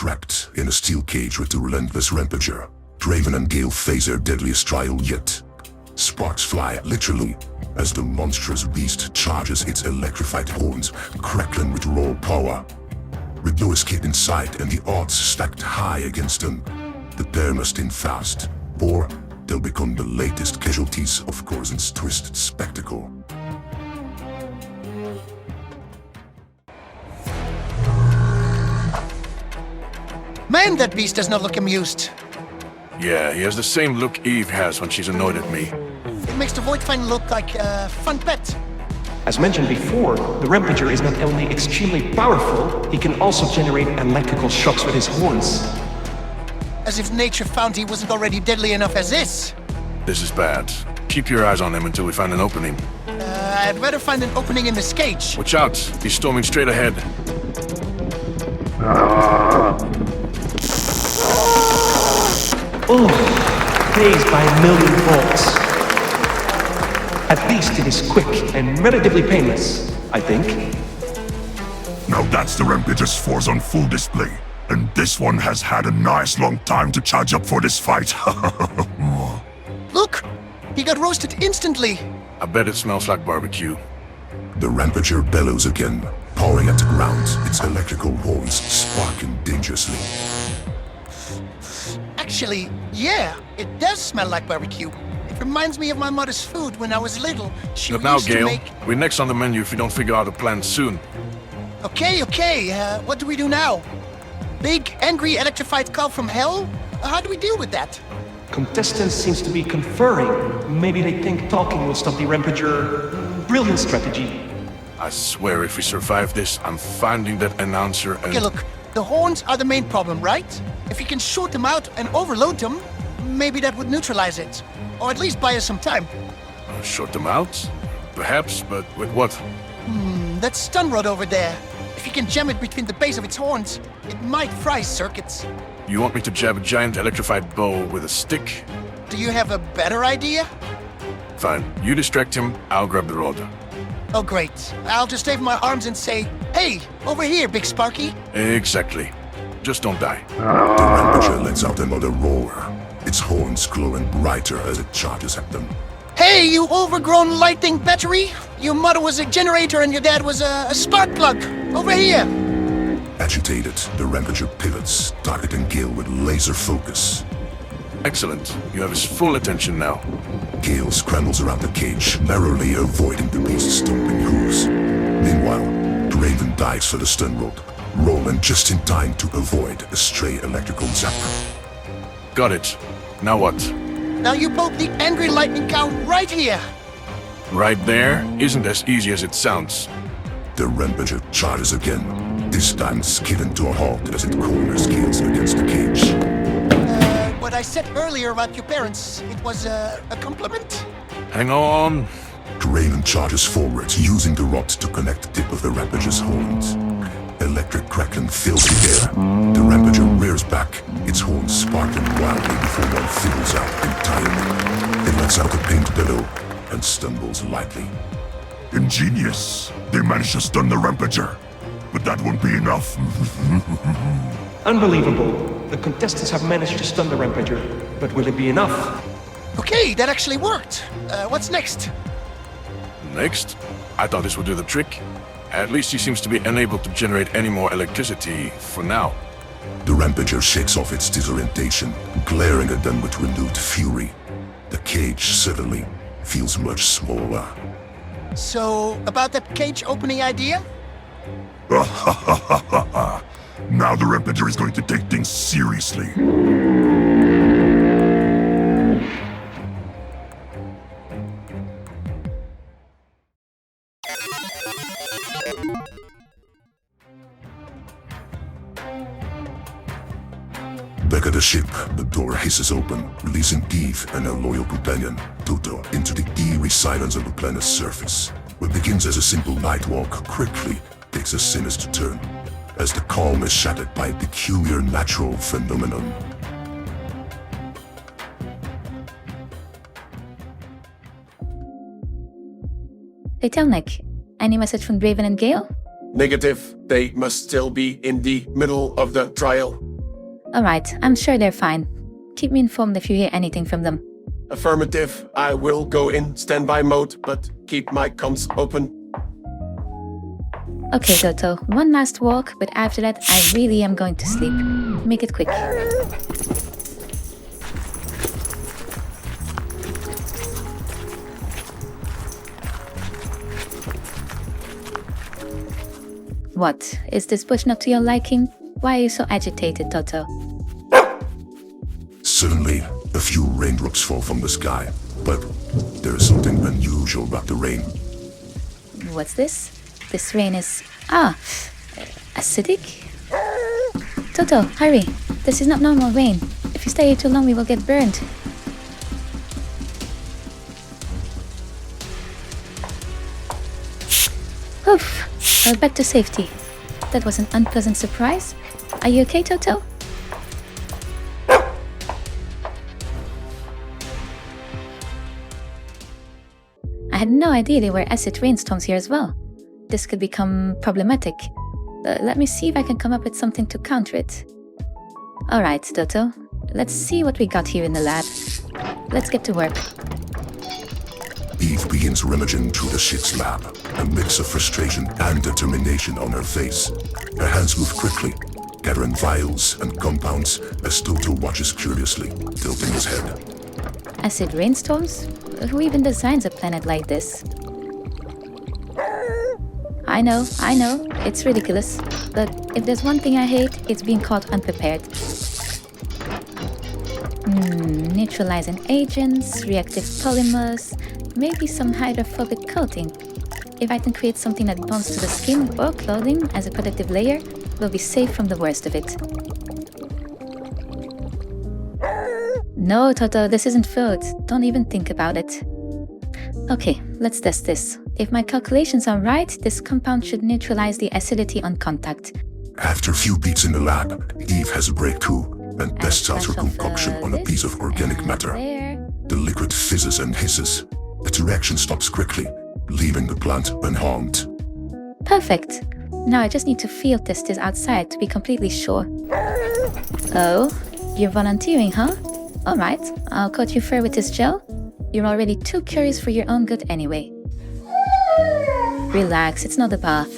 trapped in a steel cage with the relentless Rampager. Draven and Gale face their deadliest trial yet. Sparks fly, literally, as the monstrous beast charges its electrified horns, crackling with raw power. With no escape in sight and the odds stacked high against them, the pair must in fast, or they'll become the latest casualties of Korzan's twisted spectacle. Man, that beast does not look amused. Yeah, he has the same look Eve has when she's annoyed at me. It makes the Voidfind look like a fun pet. As mentioned before, the Rampager is not only extremely powerful, he can also generate electrical shocks with his horns. As if nature found he wasn't already deadly enough as is. This is bad. Keep your eyes on him until we find an opening. I'd rather find an opening in this cage. Watch out, he's storming straight ahead. Oh, phased by a million volts. At least it is quick and relatively painless, I think. Now that's the Rampager's force on full display. And this one has had a nice long time to charge up for this fight. Look! He got roasted instantly. I bet it smells like barbecue. The Rampager bellows again, pawing at the ground, its electrical horns sparking dangerously. Actually, yeah, it does smell like barbecue. It reminds me of my mother's food when I was little. She Look now, used to Gale. make... We're next on the menu if we don't figure out a plan soon. Okay, what do we do now? Big, angry, electrified call from hell? How do we deal with that? Contestants seems to be conferring. Maybe they think talking will stop the Rampager. Brilliant strategy. I swear if we survive this, I'm finding that announcer and... Okay, look, the horns are the main problem, right? If we can shoot them out and overload them, maybe that would neutralize it. Or at least buy us some time. Short them out? Perhaps, but with what? That stun rod over there. If you can jam it between the base of its horns, it might fry circuits. You want me to jab a giant electrified bow with a stick? Do you have a better idea? Fine, you distract him, I'll grab the rod. Oh, great. I'll just wave my arms and say, "Hey, over here, Big Sparky." Exactly. Just don't die. The Rampager lets out another roar, its horns glowing brighter as it charges at them. Hey, you overgrown lightning battery! Your mother was a generator and your dad was a spark plug! Over here! Agitated, the Rampager pivots, targeting Gale with laser focus. Excellent. You have his full attention now. Gale scrambles around the cage, narrowly avoiding the beast's stomping hooves. Meanwhile, Draven dives for the stun rod, rolling just in time to avoid a stray electrical zap. Got it. Now what? Now you poke the angry lightning cow right here! Right there isn't as easy as it sounds. The Rampager charges again, this time skidding to a halt as it corners Gale's against the cage. What I said earlier about your parents, it was a compliment? Hang on. Draven charges forward, using the rod to connect the tip of the Rampager's horns. Electric crackling fills the air. The Rampager rears back, its horns sparkling wildly before one fizzles out entirely. It lets out a paint bellow and stumbles lightly. Ingenious. They managed to stun the Rampager. But that won't be enough. Unbelievable. The contestants have managed to stun the Rampager, but will it be enough? Okay, that actually worked. What's next? Next? I thought this would do the trick. At least he seems to be unable to generate any more electricity for now. The Rampager shakes off its disorientation, glaring at them with renewed fury. The cage suddenly feels much smaller. So, about that cage opening idea? Now the Rampager is going to take things seriously. Back at the ship, the door hisses open, releasing Eve and her loyal companion, Toto, into the eerie silence of the planet's surface. What begins as a simple night walk quickly takes a sinister turn, as the calm is shattered by a peculiar natural phenomenon. Titanic, any message from Draven and Gale? Negative. They must still be in the middle of the trial. Alright, I'm sure they're fine. Keep me informed if you hear anything from them. Affirmative. I will go in standby mode, but keep my comms open. Okay, Toto, one last walk, but after that, I really am going to sleep. Make it quick. What? Is this bush not to your liking? Why are you so agitated, Toto? Suddenly, a few raindrops fall from the sky, but there is something unusual about the rain. What's this? This rain is... acidic? Toto, hurry! This is not normal rain. If you stay here too long, we will get burned. Oof! Well, back to safety. That was an unpleasant surprise. Are you okay, Toto? I had no idea there were acid rainstorms here as well. This could become problematic. Let me see if I can come up with something to counter it. Alright, Toto. Let's see what we got here in the lab. Let's get to work. Eve begins rummaging through the ship's lab, a mix of frustration and determination on her face. Her hands move quickly, gathering vials and compounds as Toto watches curiously, tilting his head. Acid rainstorms? Who even designs a planet like this? I know, it's ridiculous. But if there's one thing I hate, it's being caught unprepared. Neutralizing agents, reactive polymers, maybe some hydrophobic coating. If I can create something that bonds to the skin or clothing as a protective layer, we'll be safe from the worst of it. No, Toto, this isn't food. Don't even think about it. Okay, let's test this. If my calculations are right, this compound should neutralize the acidity on contact. After a few beats in the lab, Eve has a breakthrough and tests out her concoction on a piece of organic matter. The liquid fizzes and hisses. Its reaction stops quickly, leaving the plant unharmed. Perfect. Now I just need to field test this outside to be completely sure. Oh, you're volunteering, huh? Alright, I'll coat your fur with this gel. You're already too curious for your own good anyway. Relax, it's not a bath.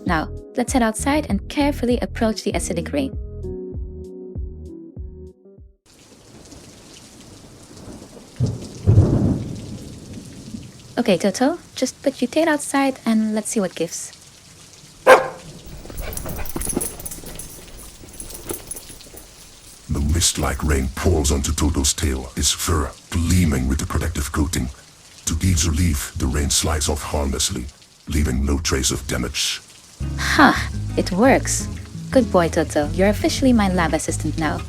Now, let's head outside and carefully approach the acidic rain. Okay, Toto, just put your tail outside and let's see what gives. The mist-like rain pours onto Toto's tail, his fur gleaming with the protective coating. To Eve's relief, the rain slides off harmlessly, leaving no trace of damage. Ha! It works! Good boy, Toto. You're officially my lab assistant now.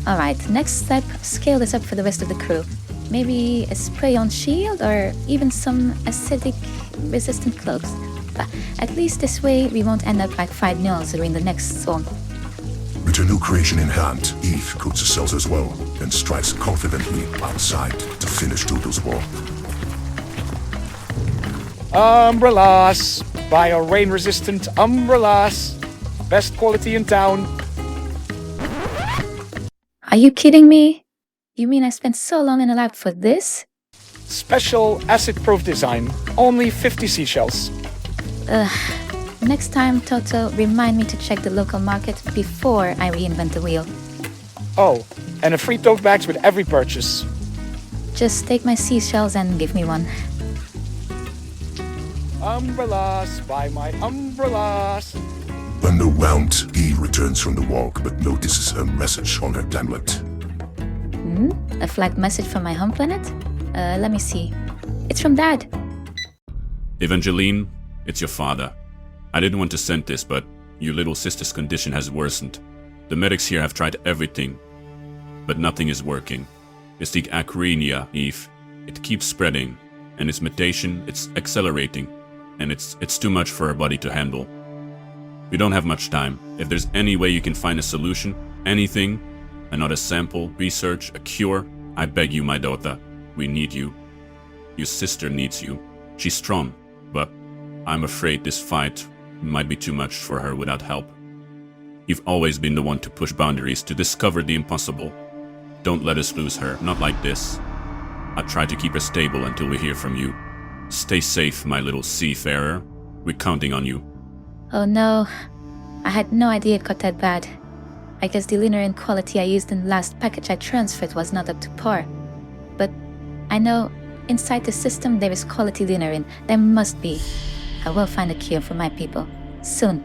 Alright, next step, scale this up for the rest of the crew. Maybe a spray-on shield or even some acidic-resistant cloaks. But at least this way we won't end up like fried nails during the next storm. With her new creation in hand, Eve coats the cells as well and strides confidently outside to finish Toto's wall. Umbrellas! Bio-rain-resistant umbrellas! Best quality in town. Are you kidding me? You mean I spent so long in a lab for this? Special acid-proof design. Only 50 seashells. Next time, Toto, remind me to check the local market before I reinvent the wheel. Oh, and a free tote bags with every purchase. Just take my seashells and give me one. Umbrellas, buy my umbrellas. Underwhelmed, Eve returns from the walk but notices a message on her tablet. A flagged message from my home planet? Let me see. It's from Dad. Evangeline, it's your father. I didn't want to send this, but your little sister's condition has worsened. The medics here have tried everything, but nothing is working. It's the acrenia, Eve. It keeps spreading, and its mutation, it's accelerating, and it's too much for her body to handle. We don't have much time. If there's any way you can find a solution, anything, another sample, research, a cure, I beg you, my daughter. We need you. Your sister needs you. She's strong, but I'm afraid this fight might be too much for her without help. You've always been the one to push boundaries, to discover the impossible. Don't let us lose her, not like this. I'll try to keep her stable until we hear from you. Stay safe, my little seafarer. We're counting on you. Oh no, I had no idea it got that bad. I guess the linen quality I used in the last package I transferred was not up to par. But I know inside the system there is quality linen. There must be. I will find a cure for my people. Soon.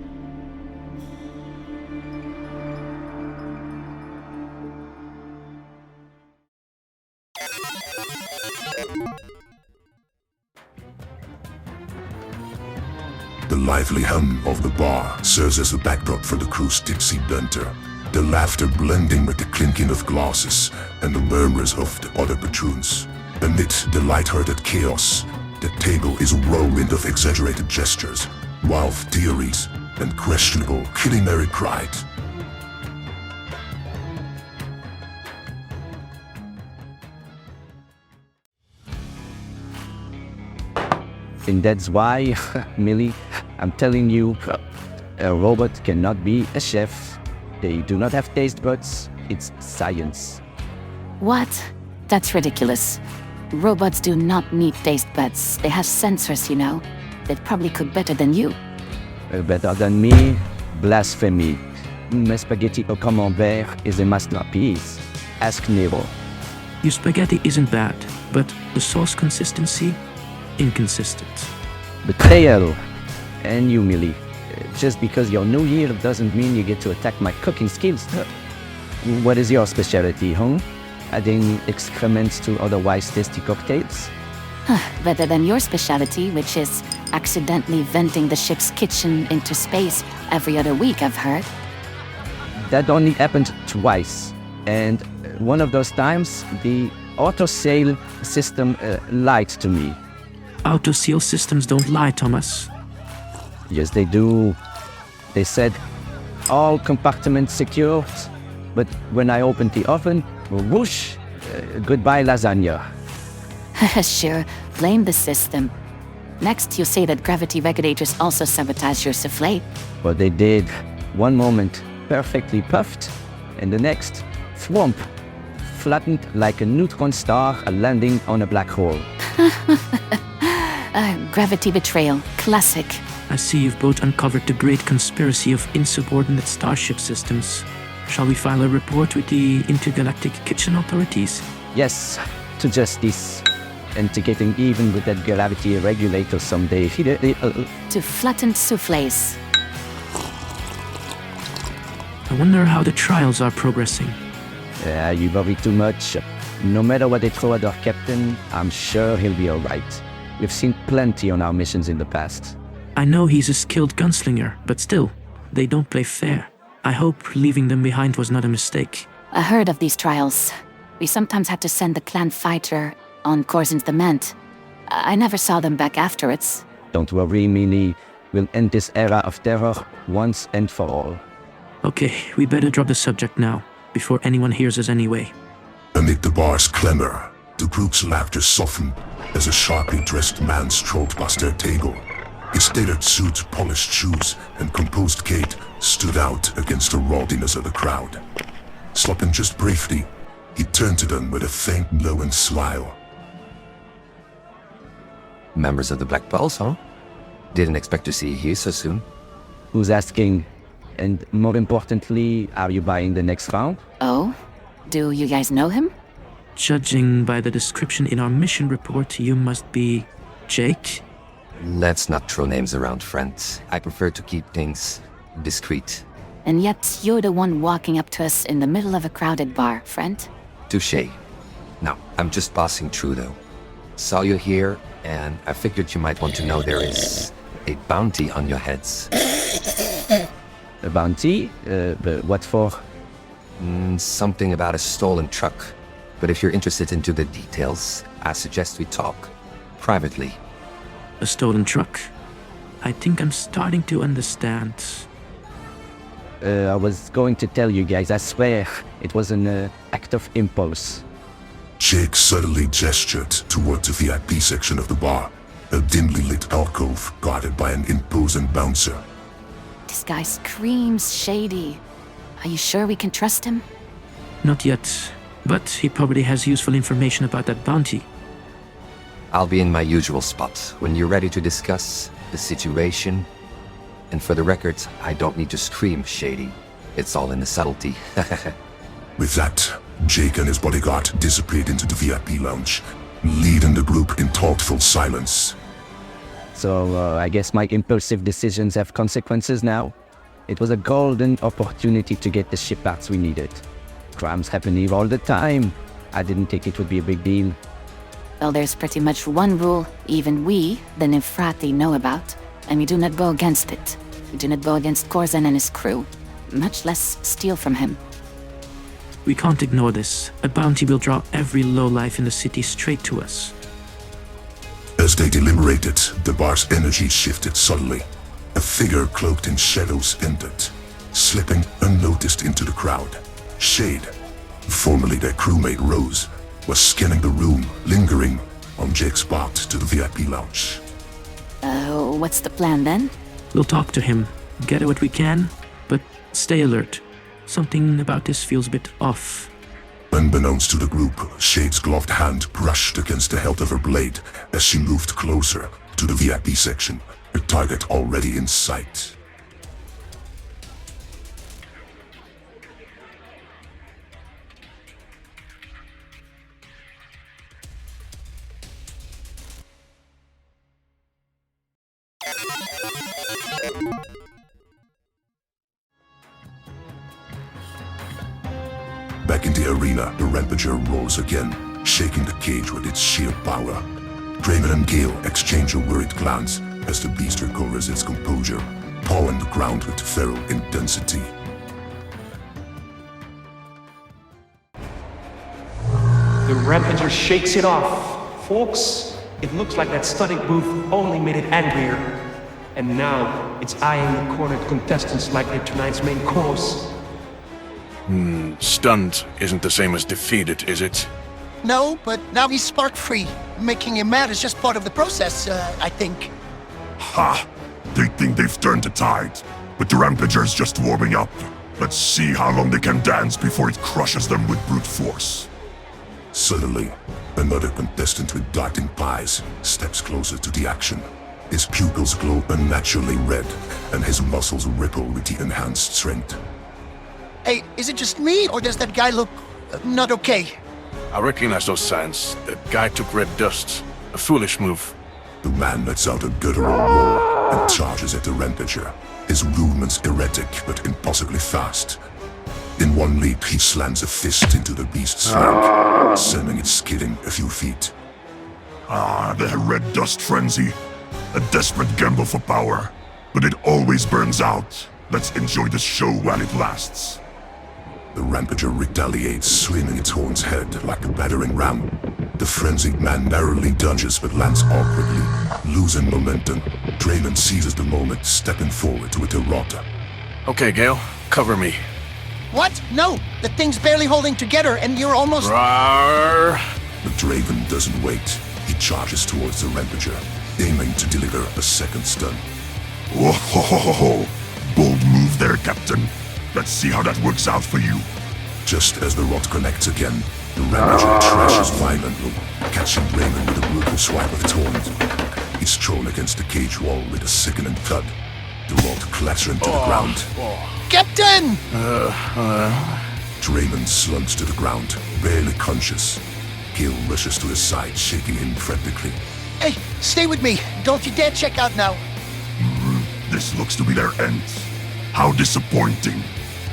The lively hum of the bar serves as a backdrop for the crew's tipsy banter, the laughter blending with the clinking of glasses and the murmurs of the other patrons. Amid the light-hearted chaos, the table is a whirlwind of exaggerated gestures, wild theories, and questionable culinary pride. And that's why, Millie, I'm telling you, a robot cannot be a chef. They do not have taste buds. It's science. What? That's ridiculous. Robots do not need taste buds. They have sensors, you know. They probably cook better than you. Better than me? Blasphemy. My spaghetti au camembert is a masterpiece. Ask Nero. Your spaghetti isn't bad, but the sauce consistency? Inconsistent. Betrayal. And you, Millie. Just because you're new here doesn't mean you get to attack my cooking skills. What is your specialty, huh? Adding excrements to otherwise tasty cocktails? Better than your specialty, which is accidentally venting the ship's kitchen into space every other week, I've heard. That only happened twice. And one of those times, the auto-sale system lied to me. Auto-seal systems don't lie, Thomas. Yes, they do. They said, all compartments secured. But when I opened the oven, whoosh, goodbye lasagna. Sure, blame the system. Next, you say that gravity regulators also sabotage your soufflé. But they did. One moment, perfectly puffed, and the next, thwomp, flattened like a neutron star landing on a black hole. Gravity betrayal, classic. I see you've both uncovered the great conspiracy of insubordinate starship systems. Shall we file a report with the intergalactic kitchen authorities? Yes, to justice. And to getting even with that gravity regulator someday. To flattened soufflés. I wonder how the trials are progressing. You worry too much. No matter what they throw at our captain, I'm sure he'll be alright. We've seen plenty on our missions in the past. I know he's a skilled gunslinger, but still, they don't play fair. I hope leaving them behind was not a mistake. I heard of these trials. We sometimes had to send the clan fighter on Korzan's demand. I never saw them back afterwards. Don't worry, Millie. We'll end this era of terror once and for all. Okay, we better drop the subject now, before anyone hears us anyway. Amid the bar's clamor, the group's laughter softened as a sharply dressed man strolled past their table. His tailored suit, polished shoes, and composed gait stood out against the rowdiness of the crowd. Stopping just briefly, he turned to them with a faint, knowing smile. Members of the Black Pulse, huh? Didn't expect to see you here so soon. Who's asking? And more importantly, are you buying the next round? Oh? Do you guys know him? Judging by the description in our mission report, you must be Jake? Let's not throw names around, friends. I prefer to keep things discreet. And yet, you're the one walking up to us in the middle of a crowded bar, friend. Touché. Now, I'm just passing through, though. Saw you here, and I figured you might want to know there is a bounty on your heads. A bounty? But what for? Something about a stolen truck. But if you're interested into the details, I suggest we talk privately. A stolen truck? I think I'm starting to understand. I was going to tell you guys, I swear, it was an act of impulse. Jake suddenly gestured toward the VIP section of the bar, a dimly lit alcove guarded by an imposing bouncer. This guy screams shady. Are you sure we can trust him? Not yet, but he probably has useful information about that bounty. I'll be in my usual spot when you're ready to discuss the situation. And for the record, I don't need to scream shady. It's all in the subtlety. With that, Jake and his bodyguard disappeared into the VIP lounge, leading the group in thoughtful silence. So, I guess my impulsive decisions have consequences now. It was a golden opportunity to get the ship parts we needed. Crimes happen here all the time. I didn't think it would be a big deal. Well, there's pretty much one rule even we, the Nymphrathi, know about, and we do not go against it. We do not go against Korzan and his crew, much less steal from him. We can't ignore this. A bounty will draw every lowlife in the city straight to us. As they deliberated, the bar's energy shifted suddenly. A figure cloaked in shadows entered, slipping unnoticed into the crowd. Shade, formerly their crewmate Rose, was scanning the room, lingering on Jake's path to the VIP lounge. What's the plan then? We'll talk to him, gather what we can, but stay alert. Something about this feels a bit off. Unbeknownst to the group, Shade's gloved hand brushed against the hilt of her blade as she moved closer to the VIP section, her target already in sight. Back in the arena, the Rampager roars again, shaking the cage with its sheer power. Draven and Gale exchange a worried glance as the beast recovers its composure, pawing the ground with feral intensity. The Rampager shakes it off. Folks, it looks like that stunning booth only made it angrier. And now, it's eyeing the cornered contestants like they're tonight's main course. Stunned isn't the same as defeated, is it? No, but now he's spark-free. Making him mad is just part of the process, I think. Ha! They think they've turned the tide, but the Rampager's just warming up. Let's see how long they can dance before it crushes them with brute force. Suddenly, another contestant with darting pies steps closer to the action. His pupils glow unnaturally red, and his muscles ripple with the enhanced strength. Hey, is it just me, or does that guy look not okay? I recognize those signs. That guy took red dust. A foolish move. The man lets out a guttural roar and charges at the Rampager, his movements erratic but impossibly fast. In one leap, he slams a fist into the beast's flank, sending it skidding a few feet. The red dust frenzy. A desperate gamble for power, but it always burns out. Let's enjoy the show while it lasts. The Rampager retaliates, swinging its horn's head like a battering ram. The frenzied man narrowly dodges but lands awkwardly, losing momentum. Draven seizes the moment, stepping forward with a rod. Okay, Gale, cover me. What? No! The thing's barely holding together, and you're almost... Rawr. But Draven doesn't wait. He charges towards the Rampager, aiming to deliver a second stun. Whoa, ho, ho, ho, ho. Bold move there, Captain. Let's see how that works out for you. Just as the rod connects again, the Rampager trashes violently, catching Draven with a brutal swipe of its horns. He's thrown against the cage wall with a sickening thud. The rod clattering to the ground. Captain! Draven slumps to the ground, barely conscious. Gale rushes to his side, shaking him frantically. Hey, stay with me. Don't you dare check out now. This looks to be their end. How disappointing.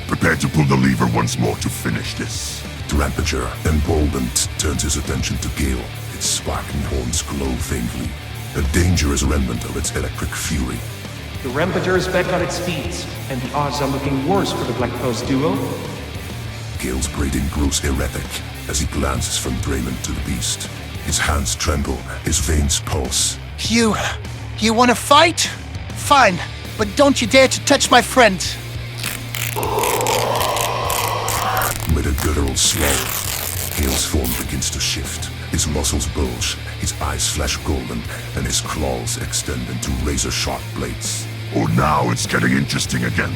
Prepare to pull the lever once more to finish this. The Rampager, emboldened, turns his attention to Gale. Its sparkling horns glow faintly, a dangerous remnant of its electric fury. The Rampager is back on its feet, and the odds are looking worse for the Black Pearls duo. Gale's breathing grows erratic as he glances from Draven to the beast. His hands tremble, his veins pulse. You want to fight? Fine, but don't you dare to touch my friend. With a guttural swallow, Gale's form begins to shift, His muscles bulge, his eyes flash golden, and his claws extend into razor-sharp blades. Oh, now it's getting interesting again.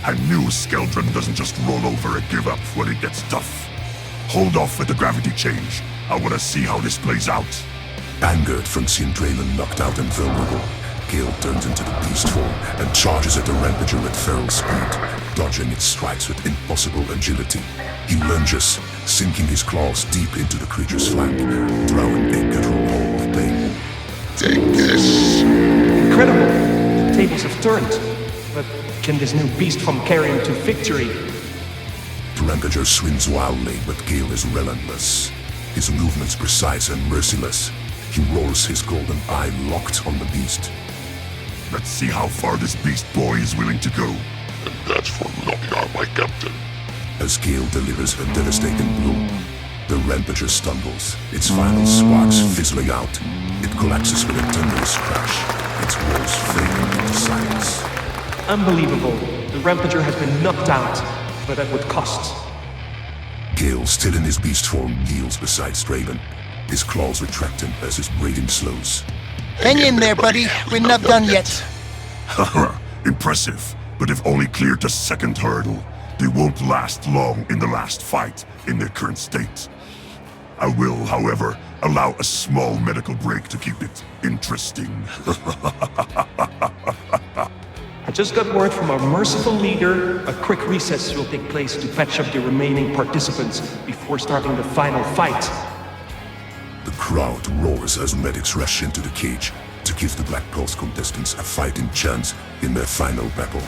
I knew Skeldron doesn't just roll over and give up when it gets tough. Hold off with the gravity change. I want to see how this plays out. Angered from seeing Draven knocked out and vulnerable, Gale turns into the beast form and charges at the Rampager at feral speed, dodging its strikes with impossible agility. He lunges, sinking his claws deep into the creature's flank, drowning a guttural hole of pain. Take this! Incredible! The tables have turned. But can this new beast form carry him to victory? The Rampager swings wildly, but Gale is relentless. His movements precise and merciless. He rolls his golden eye locked on the beast. Let's see how far this beast boy is willing to go. And that's for knocking out my captain. As Gale delivers a devastating blow, the Rampager stumbles, its final sparks fizzling out. It collapses with a thunderous crash, its walls fading into silence. Unbelievable. The Rampager has been knocked out, but at what cost? Gale, still in his beast form, kneels beside Draven, his claws retracting as his breathing slows. Hang in there, buddy. We're not done yet. Haha, impressive. But if only cleared the second hurdle, they won't last long in the last fight in their current state. I will, however, allow a small medical break to keep it interesting. I just got word from our merciful leader. A quick recess will take place to patch up the remaining participants before starting the final fight. The crowd roars as medics rush into the cage to give the Black Pulse contestants a fighting chance in their final battle.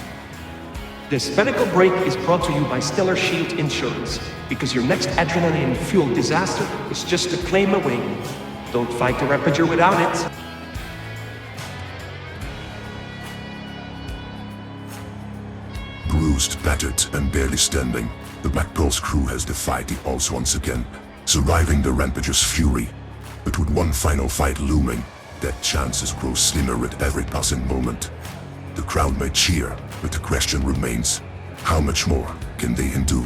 This medical break is brought to you by Stellar Shield Insurance, because your next adrenaline-fueled disaster is just a claim away. Don't fight the Rampager without it. Bruised, battered, and barely standing, the Black Pulse crew has defied the odds once again, surviving the Rampager's fury. But with one final fight looming, their chances grow slimmer with every passing moment. The crowd may cheer, but the question remains, how much more can they endure?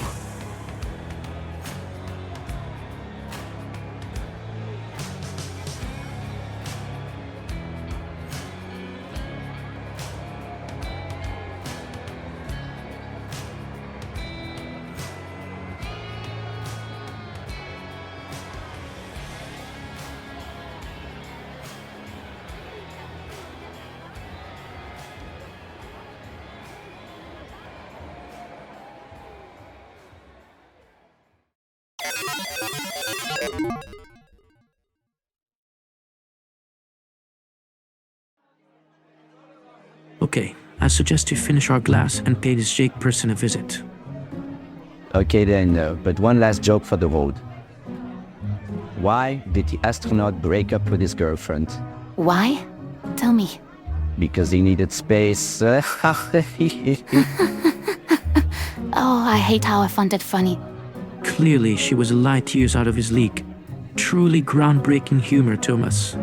Okay, I suggest we finish our glass and pay this Jake person a visit. Okay then, but one last joke for the road. Why did the astronaut break up with his girlfriend? Why? Tell me. Because he needed space. Oh, I hate how I found it funny. Clearly, she was light years out of his league. Truly groundbreaking humor, Thomas.